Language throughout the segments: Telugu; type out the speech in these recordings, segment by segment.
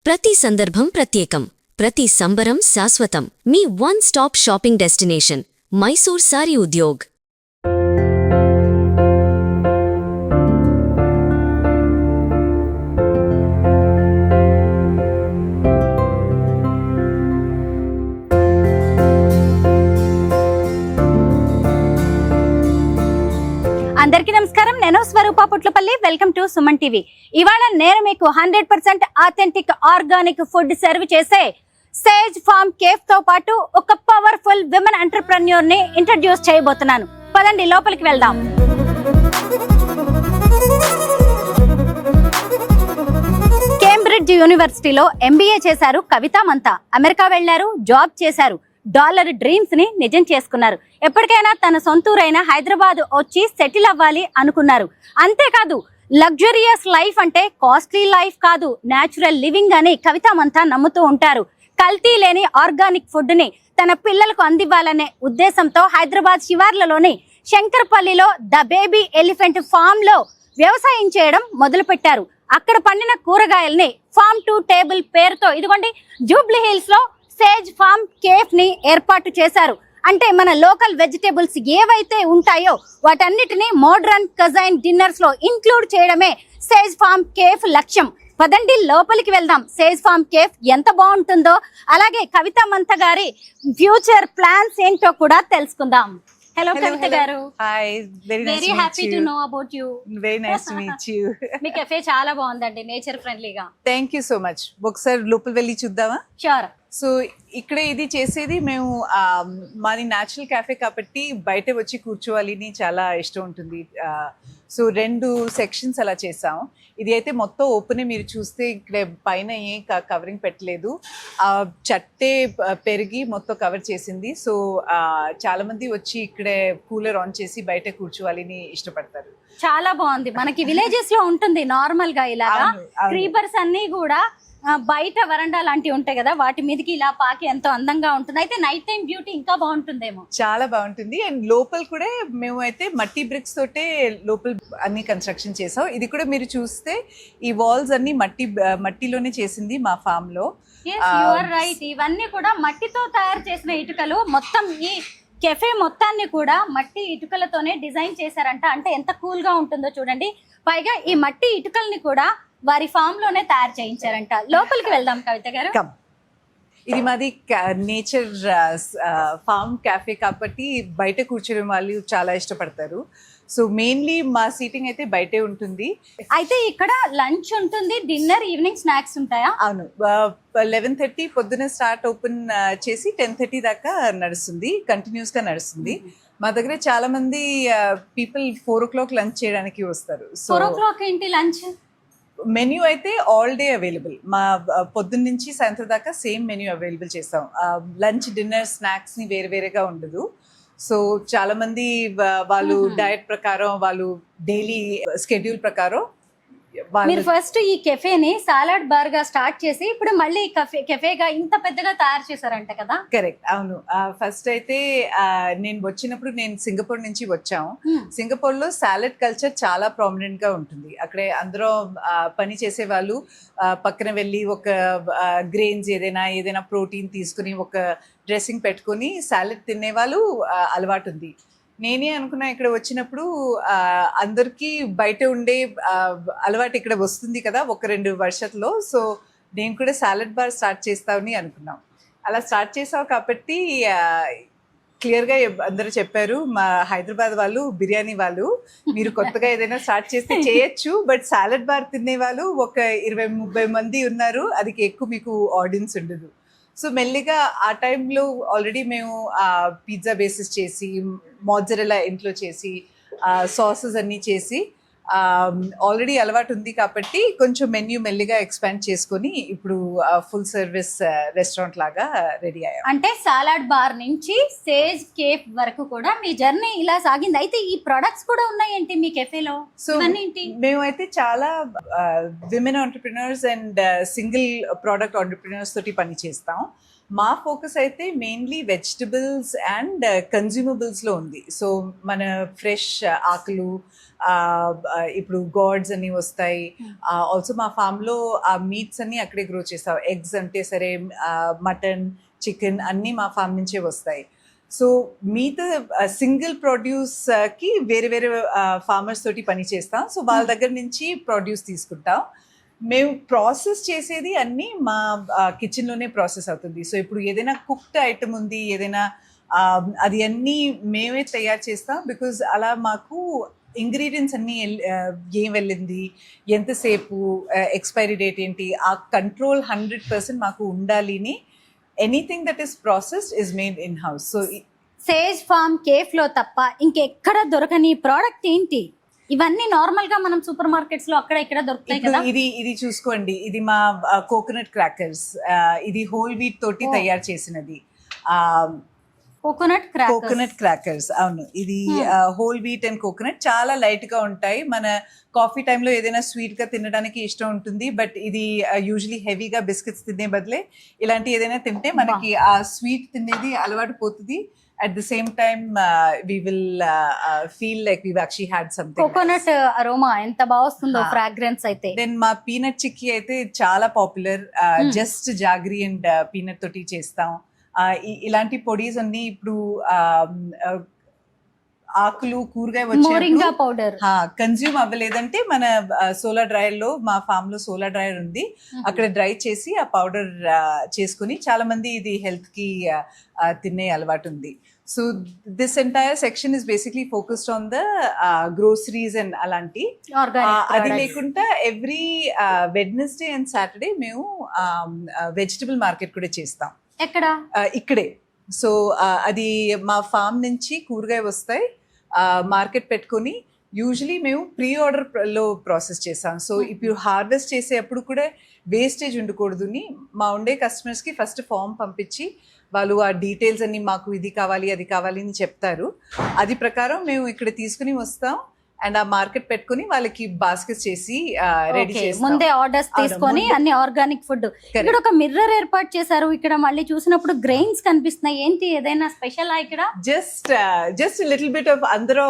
ప్రతి సందర్భం ప్రత్యేకం, ప్రతి సంబరం శాశ్వతం. మీ one stop shopping destination Mysore sari Udyog. అందరికీ నమస్కారం. నేను Swaroopa Putlapalli. Welcome to Suman TV. ఇవాళ నేను మీకు 100% ఆథెంటిక్ ఆర్గానిక్ ఫుడ్ సర్వ్ చేసే సేజ్ ఫార్మ్ కేఫ్ తో పాటు ఒక పవర్ఫుల్ విమెన్ ఎంటర్‌ప్రెన్యూర్ ని ఇంట్రడ్యూస్ చేయబోతున్నాను. పదండి లోపలికి వెళ్దాం. కేంబ్రిడ్జ్ యూనివర్సిటీలో MBA చేశారు కవిత మంతా. అమెరికా వెళ్లారు, జాబ్ చేశారు, డాలర్ డ్రీమ్స్ ని నిజం చేసుకున్నారు. ఎప్పటికైనా తన సొంతూరైన హైదరాబాద్ వచ్చి సెటిల్ అవ్వాలి అనుకున్నారు. అంతేకాదు లగ్జరియస్ లైఫ్ అంటే కాస్ట్లీ లైఫ్ కాదు, న్యాచురల్ లివింగ్ అని కవితమంతా నమ్ముతూ ఉంటారు. కల్తీ లేని ఆర్గానిక్ ఫుడ్ ని తన పిల్లలకు అందివ్వాలనే ఉద్దేశంతో హైదరాబాద్ శివార్లలోని శంకర్పల్లిలో ద బేబీ ఎలిఫెంట్ ఫామ్ లో వ్యవసాయం చేయడం మొదలు పెట్టారు. అక్కడ పండిన కూరగాయల్ని ఫామ్ టు టేబుల్ పేరుతో ఇదిగోండి జూబ్లీ హిల్స్ లో సేజ్ ఫార్మ్ కేఫ్ ని ఏర్పాటు చేశారు. అంటే మన లోకల్ వెజిటేబుల్స్ ఏవైతే ఉంటాయో వాటన్నిటిని మోడ్రన్ కజైన్ డిన్నర్స్ లో ఇంక్లూడ్ చేయడమే సేజ్ ఫార్మ్ కేఫ్ లక్ష్యం. పదండి లోపలికి వెళ్దాం. సేజ్ ఫార్మ్ కేఫ్ ఎంత బాగుంటుందో, అలాగే కవిత మంత గారి ఫ్యూచర్ ప్లాన్స్ ఏంటో కూడా తెలుసుకుందాం. హలో కవిత గారు. Hi, very happy to know about you. Very nice to meet you. Me cafe చాలా బాగుందండి, నేచర్ ఫ్రెండ్లీగా. Thank you so much. ఒకసారి లోపల వెళ్ళి చూద్దామా? షూర్. సో ఇక్కడ ఇది చేసేది మేము మాది న్యాచురల్ క్యాఫే కాబట్టి బయట వచ్చి కూర్చోవాలి అని చాలా ఇష్టం ఉంటుంది. సో 2 సెక్షన్స్ అలా చేసాం. ఇది అయితే మొత్తం ఓపెన్. మీరు చూస్తే ఇక్కడ పైన ఏ కవరింగ్ పెట్టలేదు, చట్టే పెరిగి మొత్తం కవర్ చేసింది. సో చాలా మంది వచ్చి ఇక్కడే కూలర్ ఆన్ చేసి బయట కూర్చోవాలి అని ఇష్టపడతారు. చాలా బాగుంది. మనకి విలేజెస్ లో ఉంటుంది నార్మల్ గా ఇలాగా క్రీపర్స్ అన్ని కూడా బయట వరండా లాంటివి ఉంటాయి కదా, వాటి మీదకి ఇలా పాకి ఎంతో అందంగా ఉంటుంది. అయితే నైట్ టైం బ్యూటీ ఇంకా బాగుంటుందేమో. చాలా బాగుంటుంది. అండ్ లోపల కూడా మేము అయితే మట్టి బ్రిక్స్ తోటే లోపల అన్ని కన్స్ట్రక్షన్ చేసాం. ఇది కూడా మీరు చూస్తే ఈ వాల్స్ అన్ని మట్టిలోనే చేసింది మా ఫామ్ లో. రైట్. ఇవన్నీ కూడా మట్టితో తయారు చేసిన ఇటుకలు. మొత్తం ఈ కెఫే మొత్తాన్ని కూడా మట్టి ఇటుకలతోనే డిజైన్ చేశారంట. అంటే ఎంత కూల్ గా ఉంటుందో చూడండి. పైగా ఈ మట్టి ఇటుకల్ని కూడా వారి ఫామ్ లోనే తయారు చేయించారంట. లోపలికి వెళ్దాం కవిత గారు. ఇది మాది నేచర్ ఫామ్ క్యాఫే కాబట్టి బయట కూర్చోవడం వాళ్ళు చాలా ఇష్టపడతారు. సో మెయిన్లీ మా సీటింగ్ అయితే బయటే ఉంటుంది. అయితే ఇక్కడ లంచ్ ఉంటుంది, డిన్నర్, ఈవినింగ్ స్నాక్స్ ఉంటాయా? అవును. 11:30 పొద్దున స్టార్ట్ ఓపెన్ చేసి 10:30 దాకా నడుస్తుంది, కంటిన్యూస్ గా నడుస్తుంది. మా దగ్గర చాలా మంది పీపుల్ 4 o'clock లంచ్ చేయడానికి వస్తారు. సో 4 o'clock ఏంటి లంచ్? మెన్యూ అయితే ఆల్ డే అవైలబుల్. మా పొద్దున్న నుంచి సాయంత్రం దాకా సేమ్ మెన్యూ అవైలబుల్ చేస్తాం. లంచ్, డిన్నర్, స్నాక్స్ ని వేరేగా ఉండదు. సో చాలా మంది వాళ్ళు డయట్ ప్రకారం, వాళ్ళు డైలీ స్కెడ్యూల్ ప్రకారం మీరు ఫస్ట్ ఈ కెఫేని సాలడ్ బార్ గా స్టార్ట్ చేసి ఇప్పుడు మళ్ళీ కెఫేగా ఇంత పెద్దగా తయారు చేశారంట కదా? కరెక్ట్, అవును. ఫస్ట్ అయితే నేను సింగపూర్ నుంచి వచ్చాము. సింగపూర్ లో సాలడ్ కల్చర్ చాలా ప్రామినెంట్ గా ఉంటుంది. అక్కడే అందరూ పని చేసే వాళ్ళు పక్కన వెళ్ళి ఒక గ్రెయిన్స్ ఏదైనా ప్రోటీన్ తీసుకుని ఒక డ్రెస్సింగ్ పెట్టుకుని సాలడ్ తినే వాళ్ళు అలవాటు ఉంది. నేనే అనుకున్నా ఇక్కడ వచ్చినప్పుడు అందరికీ బయట ఉండే అలవాటు ఇక్కడ వస్తుంది కదా 1-2 వర్షాల్లో. సో నేను కూడా సాలడ్ బార్ స్టార్ట్ చేస్తామని అనుకున్నాం. అలా స్టార్ట్ చేసావు కాబట్టి క్లియర్గా అందరూ చెప్పారు, మా హైదరాబాద్ వాళ్ళు, బిర్యానీ వాళ్ళు, మీరు కొత్తగా ఏదైనా స్టార్ట్ చేస్తే చేయొచ్చు, బట్ సాలడ్ బార్ తినే వాళ్ళు ఒక 20-30 మంది ఉన్నారు, అది ఎక్కువ మీకు ఆడియన్స్ ఉండదు. సో మెల్లిగా ఆ టైంలో ఆల్రెడీ మేము పిజ్జా బేసిస్ చేసి, మోజ్జరెల్లా ఇంట్లో చేసి, సాసెస్ అన్నీ చేసి ఆల్రెడీ అలవాటు ఉంది కాబట్టి కొంచెం మెన్యూ మెల్లిగా ఎక్స్పాండ్ చేసుకొని ఇప్పుడు ఫుల్ సర్వీస్ రెస్టారెంట్ లాగా రెడీ అయ్యాం. అంటే సాలడ్ బార్ నుంచి సేజ్ కేఫ్ వరకు కూడా మీ జర్నీ ఇలా సాగింది. అయితే ఈ ప్రొడక్ట్స్ కూడా ఉన్నాయేంటి మీ కెఫేలో? సో మేమైతే చాలా women entrepreneurs and single product entrepreneurs తోటి పని చేస్తాం. మా ఫోకస్ అయితే మెయిన్లీ వెజిటబుల్స్ అండ్ కన్జ్యూమబుల్స్లో ఉంది. సో మన ఫ్రెష్ ఆకులు, ఇప్పుడు గాడ్స్ అన్ని వస్తాయి. ఆల్సో మా ఫామ్లో ఆ మీట్స్ అన్ని అక్కడే గ్రో చేస్తాం. ఎగ్స్ అంటే సరే, మటన్, చికెన్ అన్నీ మా ఫామ్ నుంచే వస్తాయి. సో మిగతా సింగిల్ ప్రొడ్యూస్కి వేరే వేరే ఫార్మర్స్ తోటి పని చేస్తాం. సో వాళ్ళ దగ్గర నుంచి ప్రొడ్యూస్ తీసుకుంటాం. మేము ప్రాసెస్ చేసేది అన్నీ మా కిచెన్లోనే ప్రాసెస్ అవుతుంది. సో ఇప్పుడు ఏదైనా కుక్డ్ ఐటమ్ ఉంది, ఏదైనా అది అన్నీ మేమే తయారు చేస్తాం. బికాజ్ అలా మాకు ఇంగ్రీడియంట్స్ అన్నీ ఏం వెళ్ళింది, ఎంతసేపు, ఎక్స్పైరీ డేట్ ఏంటి, ఆ కంట్రోల్ 100% మాకు ఉండాలిని. Anything that is processed is made in house. So Sage Farm Cafe లో తప్ప ఇంకెక్కడ దొరకని ప్రోడక్ట్ ఏంటి? ఇవన్నీ నార్మల్ గా మనం సూపర్ మార్కెట్స్ లో అక్కడ ఇక్కడ దొరుకుతాయి కదా. ఇది చూసుకోండి, ఇది మా కోకోనట్ క్రాకర్స్. ఇది హోల్ వీట్ తోటి తయారు చేసినది కోకోనట్ క్రాకర్స్. అవును, ఇది హోల్ వీట్ అండ్ కోకోనట్ చాలా లైట్ గా ఉంటాయి. మన కాఫీ టైంలో ఏదైనా స్వీట్ గా తినడానికి ఇష్టం ఉంటుంది, బట్ ఇది యూజువలీ హెవీగా బిస్కెట్స్ తినే బదులే ఇలాంటి ఏదైనా తింటే మనకి ఆ స్వీట్ తినేది అలవాటు పోతుంది. At the same time, we will feel like we've actually had something. Coconut aroma ఎంత బాగా వస్తుందో, ఫ్రాగ్రెన్స్ అయితే. దెన్ మా పీనట్ చిక్కీ అయితే చాలా popular. Just jaggery and peanut తోటి చేస్తాం. ఇలాంటి పొడీస్ అన్ని ఇప్పుడు ఆకులు, కూరగాయ మోరింగా పౌడర్ కన్జ్యూమ్ అవ్వలేదంటే మన సోలార్ డ్రైయర్ లో, మా ఫామ్ లో సోలార్ డ్రైయర్ ఉంది, అక్కడ డ్రై చేసి ఆ పౌడర్ చేసుకుని చాలా మంది ఇది హెల్త్ కి తినే అలవాటు ఉంది. So this entire section is basically focused on the groceries and అలాంటి. అది లేకుండా ఎవ్రీ వెడ్నెస్డే అండ్ సాటర్డే మేము వెజిటబుల్ మార్కెట్ కూడా చేస్తాం. ఎక్కడ? ఇక్కడే. సో అది మా ఫామ్ నుంచి కూరగాయ వస్తాయి, మార్కెట్ పెట్టుకొని యూజువలీ మేము ప్రీ ఆర్డర్ లో ప్రాసెస్ చేస్తాం. సో ఇప్పుడు హార్వెస్ట్ చేసేటప్పుడు కూడా వేస్టేజ్ ఉండకూడదుని మా ఉండే కస్టమర్స్కి ఫస్ట్ ఫామ్ పంపించి వాళ్ళు ఆ డీటెయిల్స్ అన్ని మాకు ఇది కావాలి అది కావాలి అని చెప్తారు. అది ప్రకారం మేము ఇక్కడ తీసుకుని వస్తాం అండ్ ఆ మార్కెట్ పెట్టుకుని వాళ్ళకి బాస్కెట్స్ చేసి రెడీ చేసి ముందే ఆర్డర్స్ తీసుకొని అన్ని ఆర్గానిక్ ఫుడ్. ఇక్కడ ఒక మిర్రర్ ఏర్పాటు చేశారు. ఇక్కడ మళ్ళీ చూసినప్పుడు గ్రెయిన్స్ కనిపిస్తున్నాయి. ఏంటి, ఏదైనా స్పెషల్ ఇక్కడ? జస్ట్ లిటిల్ బిట్ ఆఫ్ అందరూ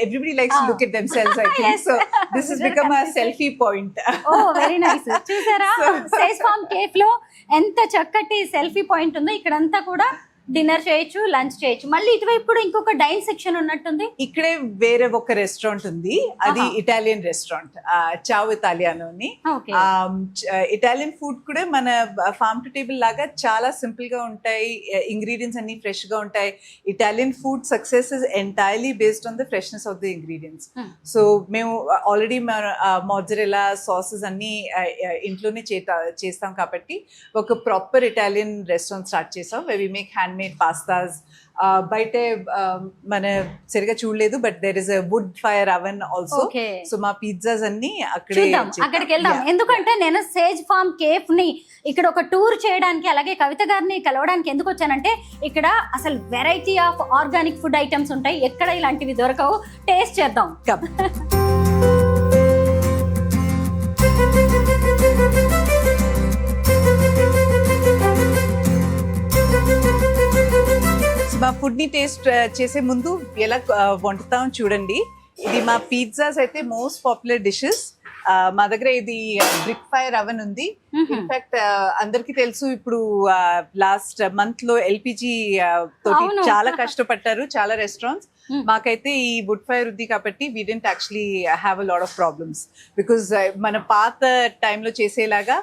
everybody likes to look at themselves. I think so this has become a selfie point. Oh very nice. చూసారా సేజ్ ఫార్మ్ కేఫ్ లో ఎంత చక్కటి సెల్ఫీ పాయింట్ ఉందో. ఇక్కడంతా కూడా డిన్నర్ చేయొచ్చు, లంచ్ చేయొచ్చు. మళ్ళీ ఇటువైపు కూడా ఇంకొక డైన్ సెక్షన్ ఉన్నట్టుంది. ఇక్కడే వేరే ఒక రెస్టారెంట్ ఉంది, అది ఇటాలియన్ రెస్టారెంట్, చావ్ ఇటాలియానో అని. ఇటాలియన్ ఫుడ్ కూడా మన ఫార్మ్ టు టేబుల్ లాగా చాలా సింపుల్ గా ఉంటాయి. ఇంగ్రీడియంట్స్ అన్ని ఫ్రెష్ గా ఉంటాయి. Italian food success is entirely based on the freshness of the ingredients. So మేము ఆల్రెడీ మోజరెలా సాసెస్ అన్ని ఇంట్లోనే చేస్తాం కాబట్టి ఒక ప్రాపర్ ఇటాలియన్ రెస్టారెంట్ స్టార్ట్ చేసాం. We make hand made pastas. బయట మన సరిగా చూడలేదు, but there is a wood fire oven also. So మా పిజ్జాస్ అన్ని అక్కడికి వెళ్దాం. ఎందుకంటే నేను సేజ్ ఫార్మ్ కేఫ్ ని ఇక్కడ ఒక టూర్ చేయడానికి, అలాగే కవిత గారిని కలవడానికి ఎందుకు వచ్చానంటే ఇక్కడ అసలు variety of organic food items ఉంటాయి. ఎక్కడ ఇలాంటివి దొరకవు. టేస్ట్ చేద్దాం. మా ఫుడ్ ని టేస్ట్ చేసే ముందు ఎలా వండుతాం చూడండి. ఇది మా పిజ్జాస్ అయితే మోస్ట్ పాపులర్ డిషెస్. మా దగ్గర ఇది బ్రిక్ ఫైర్ అవెన్ ఉంది. ఇన్ఫాక్ట్ అందరికి తెలుసు, ఇప్పుడు లాస్ట్ మంత్ లో ఎల్పిజి తోటి చాలా కష్టపడ్డారు చాలా రెస్టారెంట్స్. మాకైతే ఈ వుడ్ ఫైర్ ఉంది కాబట్టి we didn't actually have a lot of problems. Because మన పాత టైంలో చేసేలాగా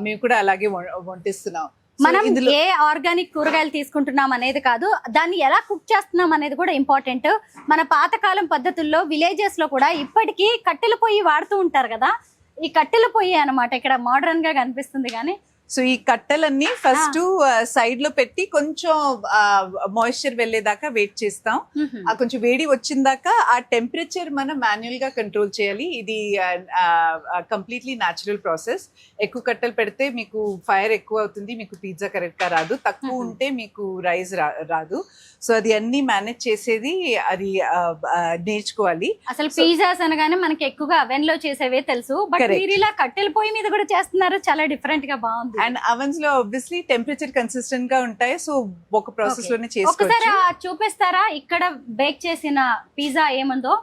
మేము కూడా అలాగే వండిస్తున్నాం. మనం ఏ ఆర్గానిక్ కూరగాయలు తీసుకుంటున్నాం అనేది కాదు, దాన్ని ఎలా కుక్ చేస్తున్నాం అనేది కూడా ఇంపార్టెంట్. మన పాతకాలం పద్ధతుల్లో విలేజెస్ లో కూడా ఇప్పటికీ కట్టెల పొయ్యి వాడుతూ ఉంటారు కదా. ఈ కట్టెల పొయ్యి అన్నమాట ఇక్కడ మోడర్న్ గా కనిపిస్తుంది. కానీ సో ఈ కట్టెలన్నీ ఫస్ట్ సైడ్ లో పెట్టి కొంచెం మాయిశ్చర్ వెళ్ళేదాకా వెయిట్ చేస్తాం. ఆ కొంచెం వేడి వచ్చిందాక ఆ టెంపరేచర్ మనం మాన్యువల్ గా కంట్రోల్ చేయాలి. ఇది కంప్లీట్లీ న్యాచురల్ ప్రాసెస్. ఎక్కువ కట్టెలు పెడితే మీకు ఫైర్ ఎక్కువ అవుతుంది, మీకు పిజ్జా కరెక్ట్ గా రాదు. తక్కువ ఉంటే మీకు రైస్ రాదు. సో అది అన్ని మేనేజ్ చేసేది, అది నేర్చుకోవాలి. అసలు పిజ్జాస్ అనగానే మనకి ఎక్కువగా అవెన్ లో చేసేవే తెలుసు, బట్ మీరు ఇలా కట్టెల పొయ్యి మీద కూడా చేస్తున్నారు. చాలా డిఫరెంట్ గా బాగుంది. బాగుంది. అండ్ అవెన్స్ లో ఆబ్వియస్లీ టెంపరేచర్ కన్సిస్టెంట్ గా ఉంటాయి, సో ఒక ప్రాసెస్ లోనే ఒకసారి చేసుకోవచ్చు. చూపిస్తారా ఇక్కడ బేక్ చేసిన పిజ్జా ఏముందో?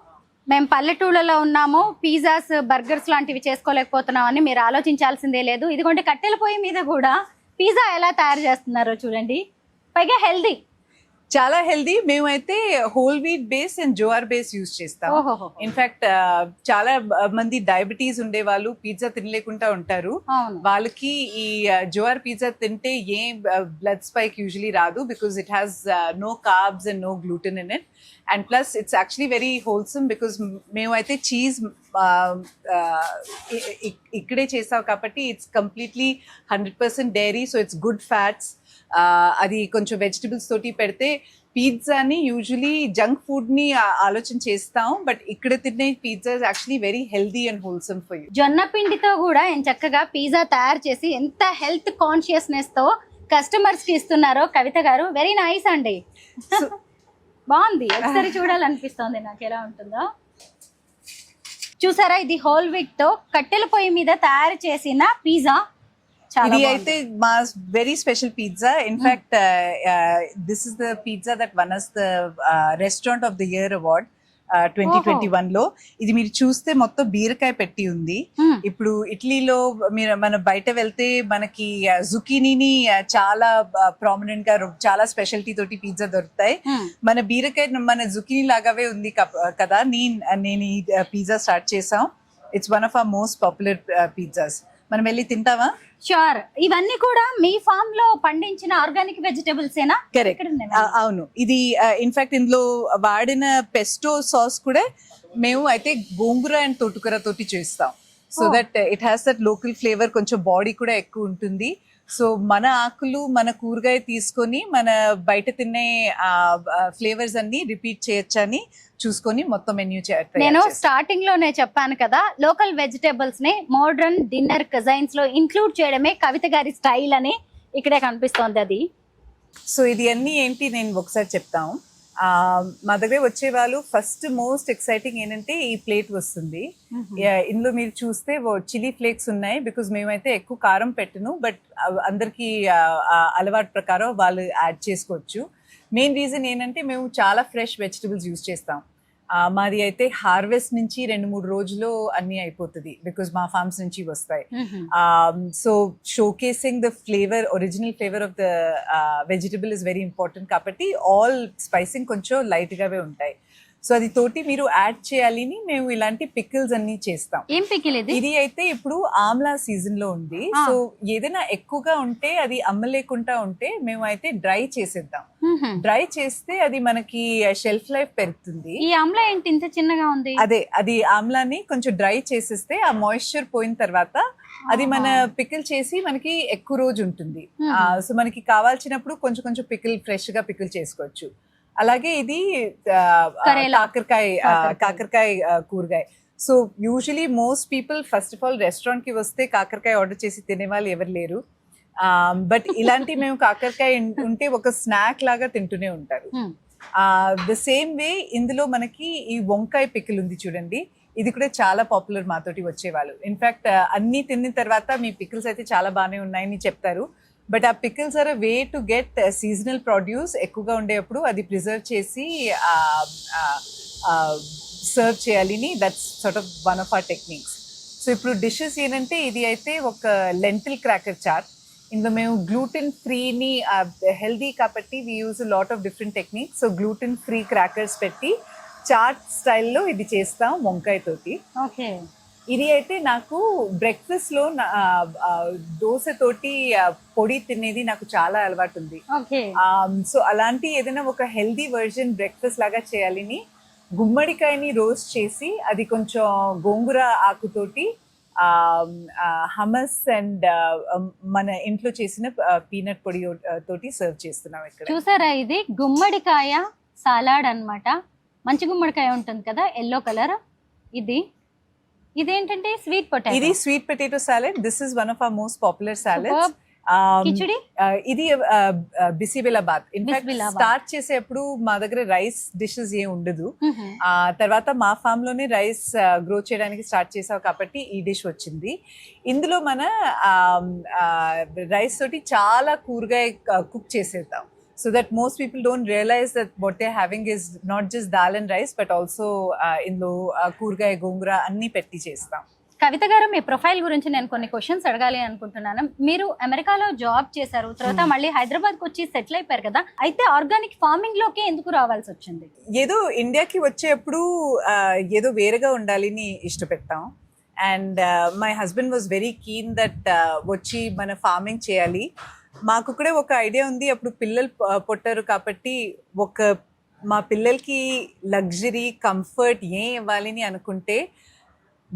మేము పల్లెటూళ్ళలో ఉన్నాము, పిజ్జాస్ బర్గర్స్ లాంటివి చేసుకోలేకపోతున్నాం అని మీరు ఆలోచించాల్సిందే లేదు. ఇదిగోండి కట్టెల పొయ్యి మీద కూడా పిజ్జా ఎలా తయారు చేస్తున్నారో చూడండి, పైగా హెల్దీ. చాలా హెల్దీ. మేమైతే whole wheat base and jowar base use చేస్తాం. ఓహోహో. ఇన్ఫాక్ట్ చాలా మంది డయాబెటీస్ ఉండే వాళ్ళు పిజ్జా తినలేకుండా ఉంటారు. అవును. వాళ్ళకి ఈ జోఆర్ పిజ్జా తింటే ఏ బ్లడ్ స్పైక్ యూజువలీ రాదు, because it has no carbs and no gluten in it. And plus it's actually very wholesome, because మేమైతే చీజ్ ఇక్కడే చేసాం కాబట్టి it's completely 100% dairy, so it's good fats. అది కొంచెం వెజిటబుల్స్ తోటి పెడితే పిజ్జాని యూజువలీ జంక్ ఫుడ్ ని ఆలోచన చేస్తాం, బట్ ఇక్కడ తినే pizza actually very healthy and wholesome for you. జొన్న పిండితో కూడా చక్కగా పిజ్జా తయారు చేసి ఎంత హెల్త్ కాన్షియస్నెస్ తో కస్టమర్స్ కి ఇస్తున్నారో కవిత గారు. వెరీ నైస్ అండి. బాగుంది, ఒకసారి చూడాలనిపిస్తోంది నాకు ఎలా ఉంటుందో. చూసారా, ఇది హోల్ వీట్ తో కట్టెల పొయ్యి మీద తయారు చేసిన పిజ్జా. ఇది అయితే మా very special pizza. In fact this is the pizza that won as the restaurant of the year award 2021 లో. ఇది మీరు చూస్తే మొత్తం బీరకాయ పెట్టి ఉంది. ఇప్పుడు ఇటలీలో మీరు మన బయట వెళ్తే మనకి జుకీనీని చాలా ప్రామినెంట్ గా చాలా స్పెషాలిటీ తోటి పిజ్జా దొరుకుతాయి. మన బీరకాయ మన జుకీనీ లాగావే ఉంది కదా. నేను ఈ పిజ్జా స్టార్ట్ చేసాం. It's one of our most popular pizzas. మనం వెళ్ళి తింటావా? షూర్. ఇవన్నీ కూడా మీ ఫామ్ లో పండించిన ఆర్గానిక్ వెజిటబుల్స్ ఏనా? కరెక్ట్, అవును. ఇది ఇన్ఫాక్ట్ ఇందులో వాడిన పెస్టో సాస్ కూడా మేము అయితే గోంగూర అండ్ తోటకూర తోటి చేస్తాం, so that it has that local flavour. కొంచెం బాడీ కూడా ఎక్కువ ఉంటుంది. సో మన ఆకులు మన కూరగాయ తీసుకొని మన బయట తినే ఫ్లేవర్స్ అన్ని రిపీట్ చేయొచ్చని చూసుకొని మొత్తం మెన్యూ. నేను స్టార్టింగ్ లోనే చెప్పాను కదా, లోకల్ వెజిటేబుల్స్ ని మోడర్న్ డిన్నర్ కజైన్స్ లో ఇంక్లూడ్ చేయడమే కవిత గారి స్టైల్ అని ఇక్కడే కనిపిస్తోంది అది. సో ఇది అన్ని ఏంటి నేను ఒకసారి చెప్తాము. మా దగ్గర వచ్చే వాళ్ళు ఫస్ట్ మోస్ట్ ఎక్సైటింగ్ ఏంటంటే ఈ ప్లేట్ వస్తుంది. ఇందులో మీరు చూస్తే చిల్లీ ఫ్లేక్స్ ఉన్నాయి, బికాజ్ మేమైతే ఎక్కువ కారం పెట్టను, బట్ అందరికి అలవాటు ప్రకారం వాళ్ళు యాడ్ చేసుకోవచ్చు. మెయిన్ రీజన్ ఏంటంటే మేము చాలా ఫ్రెష్ వెజిటబుల్స్ యూజ్ చేస్తాం. మాది అయితే హార్వెస్ట్ నుంచి 2-3 రోజుల్లో అన్ని అయిపోతుంది, బికాజ్ మా ఫార్మ్స్ నుంచి వస్తాయి. So showcasing the flavour, original flavour of the vegetable is very important. కాబట్టి ఆల్ స్పైసింగ్ కొంచెం లైట్ గావే ఉంటాయి. సో అది తోటి మీరు యాడ్ చేయాలి అని మేము ఇలాంటి పికిల్స్ అన్ని చేస్తాం. ఏం పికిల్ ఇది? ఇది అయితే ఇప్పుడు ఆమ్లా సీజన్ లో ఉంది. సో ఏదైనా ఎక్కువగా ఉంటే అది అమ్మలేకుండా ఉంటే మేము అయితే డ్రై చేసేద్దాం. డ్రై చేస్తే అది మనకి షెల్ఫ్ లైఫ్ పెరుగుతుంది. ఈ ఆమ్లా ఏంటి ఇంత చిన్నగా ఉంది? అది ఆమ్లాని కొంచెం డ్రై చేసేస్తే ఆ మాయిశ్చర్ పోయిన తర్వాత అది మన పికిల్ చేసి మనకి ఎక్కువ రోజు ఉంటుంది. సో మనకి కావాల్సినప్పుడు కొంచెం కొంచెం పికిల్ ఫ్రెష్ గా పికిల్ చేసుకోవచ్చు. అలాగే ఇది కాకరకాయ కూరగాయ. So usually most people first of all restaurant కి వస్తే కాకరకాయ ఆర్డర్ చేసి తినే వాళ్ళు ఎవరు లేరు. బట్ ఇలాంటి మేము కాకరకాయ ఉంటే ఒక స్నాక్ లాగా తింటూనే ఉంటారు. ద సేమ్ వే ఇందులో మనకి ఈ వంకాయ పికిల్ ఉంది చూడండి, ఇది కూడా చాలా పాపులర్ మాతోటి వచ్చేవాళ్ళు. ఇన్ఫాక్ట్ అన్ని తిన్న తర్వాత మీ పికిల్స్ అయితే చాలా బాగానే ఉన్నాయని చెప్తారు. బట్ ఆ pickles are a way to get seasonal produce ఎక్కువగా ఉండేటప్పుడు అది ప్రిజర్వ్ చేసి సర్వ్ చేయాలని. That's sort of one of our techniques. So ఇప్పుడు డిషెస్ ఏంటంటే ఇది అయితే ఒక లెంటిల్ క్రాకర్ చాట్. ఇందులో మేము గ్లూటెన్ ఫ్రీని హెల్దీ కాబట్టి we use lot of different techniques. So gluten free crackers పెట్టి చాట్ స్టైల్లో ఇది చేస్తాం వంకాయతోటి. ఓకే. ఇది అయితే నాకు బ్రేక్ఫాస్ట్ లో దోశ తోటి పొడి తినేది నాకు చాలా అలవాటు ఉంది. సో అలాంటి ఏదైనా ఒక హెల్దీ వర్జన్ బ్రేక్ఫాస్ట్ లాగా చేయాలని గుమ్మడికాయని రోస్ట్ చేసి అది కొంచెం గోంగూర ఆకుతోటి హమస్ అండ్ మన ఇంట్లో చేసిన పీనట్ పొడి తోటి సర్వ్ చేస్తున్నాం ఇక్కడ. చూసారా, ఇది గుమ్మడికాయ సలాడ్ అన్నమాట. మంచి గుమ్మడికాయ ఉంటుంది కదా, ఎల్లో కలర్. ఇదేంటంటే స్వీట్ పొటాటో. ఇది sweet potato salad. This is one of our most popular salads. Khichdi ఇది బిసిబెలాబాద్. ఇన్ఫాక్ట్ బిసిబెలాబాద్. స్టార్ట్ చేసేప్పుడు మా దగ్గర రైస్ డిషెస్ ఏం ఉండదు. తర్వాత మా ఫామ్ లోనే రైస్ గ్రో చేయడానికి స్టార్ట్ చేసావు కాబట్టి ఈ డిష్ వచ్చింది. ఇందులో మన రైస్ తోటి చాలా కూరగాయ కుక్ చేసేద్దాం. So that most people don't realize that what they're having is not just dal and rice, but also ఇందులో కూరగాయ గోంగూర అన్ని పెట్టి చేస్తాం. కవిత గారు, మీ ప్రొఫైల్ గురించి నేను కొన్ని క్వశ్చన్స్ అడగాలి అనుకుంటున్నాను. మీరు అమెరికాలో జాబ్ చేశారు, తర్వాత మళ్ళీ హైదరాబాద్కి వచ్చి సెటిల్ అయిపోయారు కదా, అయితే ఆర్గానిక్ ఫార్మింగ్ లోకి ఎందుకు రావాల్సి వచ్చింది? ఏదో ఇండియాకి వచ్చేప్పుడు ఏదో వేరేగా ఉండాలని ఇష్టపెట్టాం. And my husband was very keen that వచ్చి మన ఫార్మింగ్ చేయాలి. మాకు కూడా ఒక ఐడియా ఉంది, అప్పుడు పిల్లలు పుట్టారు కాబట్టి మా పిల్లలకి లగ్జరీ కంఫర్ట్ ఏం ఇవ్వాలని అనుకుంటే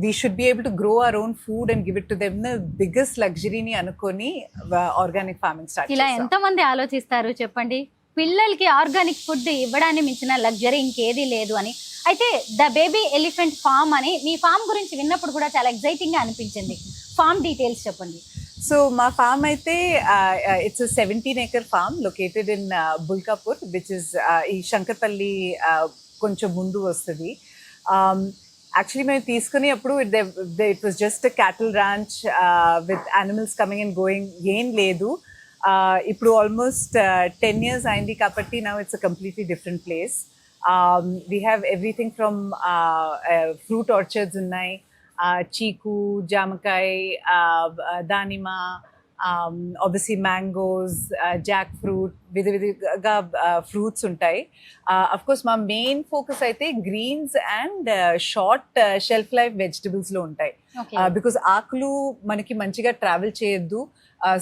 we should be able to grow our own food and give it to them. The biggest luxury ni anukoni organic farming start ఇలా ఎంత మంది ఆలోచిస్తారు చెప్పండి? పిల్లలకి ఆర్గానిక్ ఫుడ్ ఇవ్వడానికి మించిన లగ్జరీ ఇంకేది లేదు అని. అయితే ద బేబీ ఎలిఫెంట్ ఫామ్ అని మీ ఫామ్ గురించి విన్నప్పుడు కూడా చాలా ఎక్సైటింగ్ గా అనిపించింది. ఫామ్ డీటెయిల్స్ చెప్పండి. సో మా ఫామ్ అయితే it's 17-acre farm located in Bulkapur, which is ఈ శంకర్పల్లి కొంచెం ముందు వస్తుంది. యాక్చువల్లీ మేము తీసుకుని అప్పుడు it was just cattle ranch with animals coming and going, ఏం లేదు. ఇప్పుడు ఆల్మోస్ట్ 10 years అయింది కాబట్టి now it's a completely different place. We have everything from fruit orchards ఉన్నాయి, చీకు, జామకాయ, దానిమ్మ, obviously mangoes, jackfruit, విధిగా ఫ్రూట్స్ ఉంటాయి. అఫ్ కోర్స్ మా మెయిన్ ఫోకస్ అయితే greens and short shelf life vegetables లో ఉంటాయి. బికాస్ ఆకులు మనకి మంచిగా ట్రావెల్ చేయొద్దు,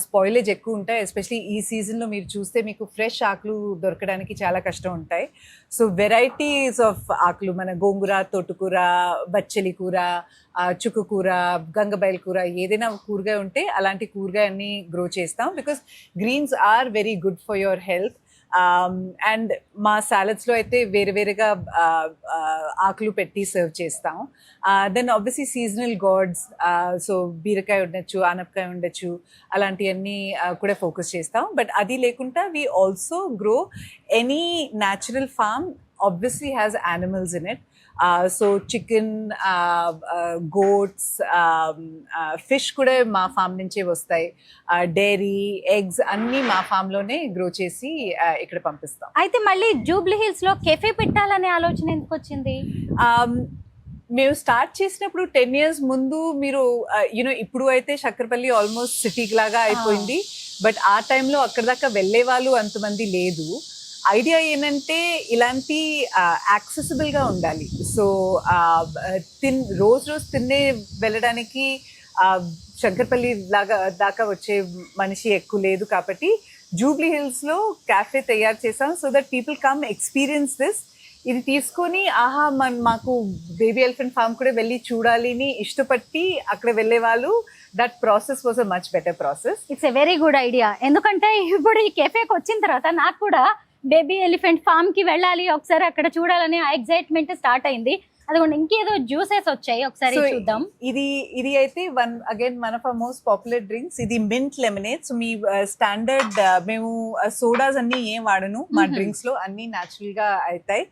స్పాయిలేజ్ ఎక్కువ ఉంటాయి. ఎస్పెషలీ ఈ సీజన్లో మీరు చూస్తే మీకు ఫ్రెష్ ఆకులు దొరకడానికి చాలా కష్టం ఉంటాయి. సో వెరైటీస్ ఆఫ్ ఆకులు, మన గోంగూర, తోటకూర, బచ్చలి కూర, చుక్కకూర, గంగబయల్ కూర, ఏదైనా కూరగాయ ఉంటే అలాంటి కూరగాయన్ని గ్రో చేస్తాం. Because greens are very good for your health. And మా సాలడ్స్లో అయితే వేరే వేరేగా ఆకులు పెట్టి సర్వ్ చేస్తాం. Then obviously seasonal gourds, so బీరకాయ ఉండొచ్చు, ఆనపకాయ ఉండొచ్చు, అలాంటివన్నీ కూడా ఫోకస్ చేస్తాం. బట్ అది లేకుండా we also grow any natural farm obviously has animals in it. So chicken, goats, fish kuda ma farm nunche vastayi, dairy, eggs anni ma farm lone grow chesi ikkada pampistam. అయితే మళ్ళీ జూబ్లీ హిల్స్ లో కెఫే పెట్టాలనే ఆలోచన ఎందుకు వచ్చింది? మేము స్టార్ట్ చేసినప్పుడు 10 years ముందు మీరు యూనో ఇప్పుడు అయితే శక్కర్పల్లి ఆల్మోస్ట్ సిటీ లాగా అయిపోయింది. బట్ ఆ టైంలో అక్కడ దాకా వెళ్ళే వాళ్ళు అంతమంది లేదు. ఐడియా ఏంటంటే ఇలాంటి యాక్సెసిబుల్గా ఉండాలి. సో రోజు తిన్నే వెళ్ళడానికి శంకర్పల్లి దాకా వచ్చే మనిషి ఎక్కువ లేదు కాబట్టి జూబ్లీ హిల్స్లో క్యాఫే తయారు చేసాం. So that people come experience this. ఇది తీసుకొని ఆహా మాకు బేబీ ఎలిఫెంట్ ఫార్మ్ కూడా వెళ్ళి చూడాలని ఇష్టపట్టి అక్కడ వెళ్ళే వాళ్ళు, that process was a much better process. It's a very good idea. ఎందుకంటే ఇప్పుడు ఈ కెఫేకి వచ్చిన తర్వాత నాకు కూడా బేబీ ఎలిఫెంట్ ఫామ్ కి వెళ్ళాలి, ఒకసారి అక్కడ చూడాలని ఆ ఎక్సైట్మెంట్ స్టార్ట్ అయింది. అదిగోండి ఇంకేదో జ్యూసెస్ వచ్చాయి, ఒకసారి చూద్దాం. ఇది అయితే one of our most popular drinks. ఇది మింట్ లెమనేడ్. సో మీ స్టాండర్డ్ మేము సోడాస్ అన్ని ఏం వాడను మా డ్రింక్స్ లో, అన్ని న్యాచురల్ గా అవుతాయి.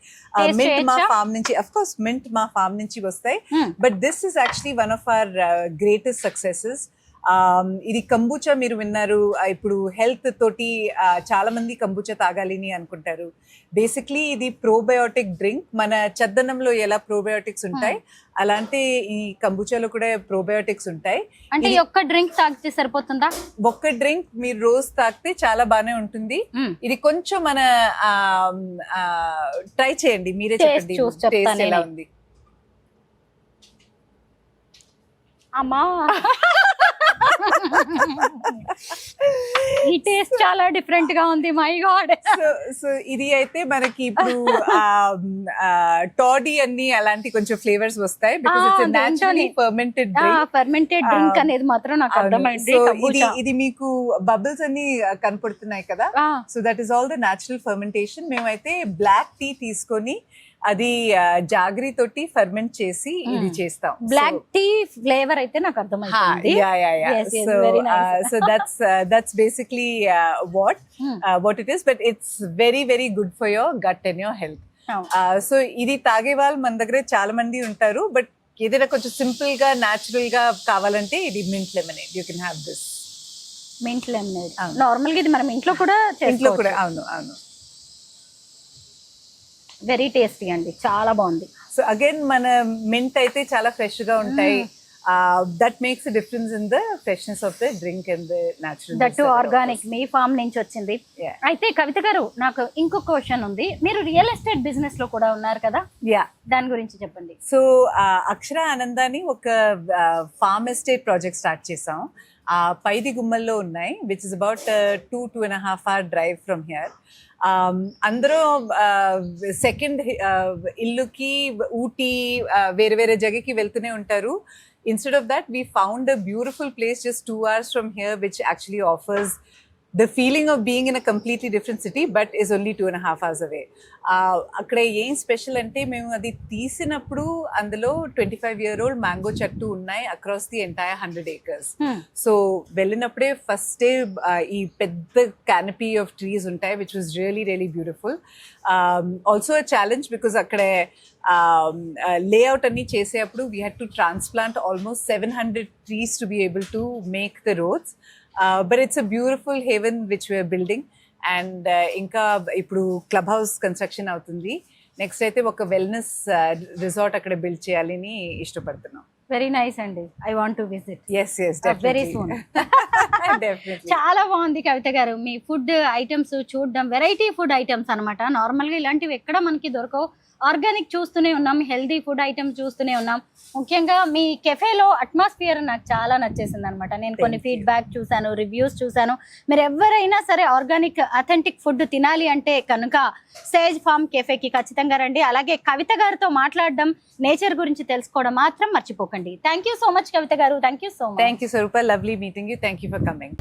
మింట్ మా ఫామ్ నుంచి, అఫ్ కోర్స్ మింట్ మా ఫామ్ నుంచి వస్తాయి. But this is actually one of hour greatest successes. ఇది కంబూచా మీరు విన్నారు. ఇప్పుడు హెల్త్ తోటి చాలా మంది కంబూచా తాగాలని అనుకుంటారు. బేసిక్లీ ఇది ప్రోబయోటిక్ డ్రింక్. మన చద్దనంలో ఎలా ప్రోబయోటిక్స్ ఉంటాయి అలాంటి ఈ కంబూచాలో కూడా ప్రోబయోటిక్స్ ఉంటాయి. అంటే ఒక్క డ్రింక్ తాగితే సరిపోతుందా? ఒక్క డ్రింక్ మీరు రోజు తాగితే చాలా బాగానే ఉంటుంది. ఇది కొంచెం మన ట్రై చేయండి, మీరే చెప్పండి టేస్ట్ ఎలా ఉంది. అమ్మా ఈ టేస్ట్ చాలా డిఫరెంట్ గా ఉంది. My God. సో ఇది అయితే మనకి ఇప్పుడు టాడీ అన్ని అలాంటి కొంచెం ఫ్లేవర్స్ వస్తాయి. Because it's naturally fermented drink అనేది మాత్రం నాకు అర్థమైంది. ఇది మీకు బబుల్స్ అన్ని కనపడుతున్నాయి కదా. So that is all the natural fermentation. మేమైతే బ్లాక్ టీ తీసుకొని అది జాగరి తోటి ఫర్మెంట్ చేసి ఇది చేస్తాం. బ్లాక్ టీ ఫ్లేవర్ అయితే నాకు అర్థమైంది. Yes, yes, very nice. So that's basically what it is, but it's very very good for your gut and your health. So ఇది తాగే వాళ్ళు మన దగ్గర చాలా మంది ఉంటారు, బట్ ఏదైనా కొంచెం సింపుల్ గా న్యాచురల్ గా కావాలంటే ఇది mint lemonade, you can have this. Mint lemonade normal గా ఇది మనం ఇంట్లో కూడా ఇంట్లో కూడా అవును అవును. వెరీ టేస్టీ అండి, చాలా బాగుంది. సో అగైన్ మన మింట్ అయితే చాలా ఫ్రెష్ గా ఉంటాయి. That makes a difference in the freshness of the drink and the natural. That organic, మీ ఫామ్ నుంచి వచ్చింది. అయితే కవిత గారు, నాకు ఇంకొక క్వశ్చన్ ఉంది. మీరు రియల్ ఎస్టేట్ బిజినెస్ లో కూడా ఉన్నారు కదా, దాని గురించి చెప్పండి. సో అక్షర ఆనందాన్ని ఒక ఫార్మ్ ఎస్టేట్ ప్రాజెక్ట్ స్టార్ట్ చేసాం. పైది గుమ్మల్లో ఉన్నాయి, which is about 2.5 hour drive from here. అందరూ సెకండ్ ఇల్లుకి ఊటీ వేరే వేరే జగకి వెళ్తూనే ఉంటారు. Instead of that, we found a beautiful place just 2 hours from here, which actually offers the feeling of being in a completely different city, but is only 2.5 hours away. అక్కడ ఏం స్పెషల్ అంటే, మేము అది తీసినప్పుడు అందులో 25-year-old మ్యాంగో చెట్టు ఉన్నాయి across the entire 100 acres. So వెళ్ళినప్పుడే ఫస్ట్ డే ఈ పెద్ద క్యానపీ ఆఫ్ ట్రీస్ ఉంటాయి, which was really really beautiful. Also a challenge, because అక్కడే లేఅవుట్ అన్ని చేసేటప్పుడు we had to transplant almost 700 trees to be able to make the roads. But it's a beautiful haven which we are building. And ఇంకా ఇప్పుడు క్లబ్ హౌస్ కన్స్ట్రక్షన్ అవుతుంది. నెక్స్ట్ అయితే ఒక వెల్నెస్ రిసార్ట్ అక్కడ బిల్డ్ చేయాలని ఇష్టపడుతున్నాం. వెరీ నైస్ అండి, I want to visit. yes very soon. definitely. చాలా బాగుంది కవిత గారు, మీ ఫుడ్ ఐటమ్స్ చూడడం, వెరైటీ ఫుడ్ ఐటమ్స్ అనమాట. నార్మల్గా ఇలాంటివి ఎక్కడ మనకి దొరకవు. ఆర్గానిక్ చూస్తూనే ఉన్నాం, హెల్దీ ఫుడ్ ఐటమ్స్ చూస్తూనే ఉన్నాం. ముఖ్యంగా మీ కెఫేలో అట్మాస్ఫియర్ నాకు చాలా నచ్చేసింది అనమాట. నేను కొన్ని ఫీడ్బ్యాక్ చూశాను, రివ్యూస్ చూశాను. మీరు ఎవరైనా సరే ఆర్గానిక్ అథెంటిక్ ఫుడ్ తినాలి అంటే కనుక సేజ్ ఫార్మ్ కెఫేకి ఖచ్చితంగా రండి. అలాగే కవిత గారితో మాట్లాడడం, నేచర్ గురించి తెలుసుకోవడం మాత్రం మర్చిపోకండి. థ్యాంక్ యూ సో మచ్ కవిత గారు. Thank you so much. Thank you, Sarupa. Lovely meeting you. Thank you for coming.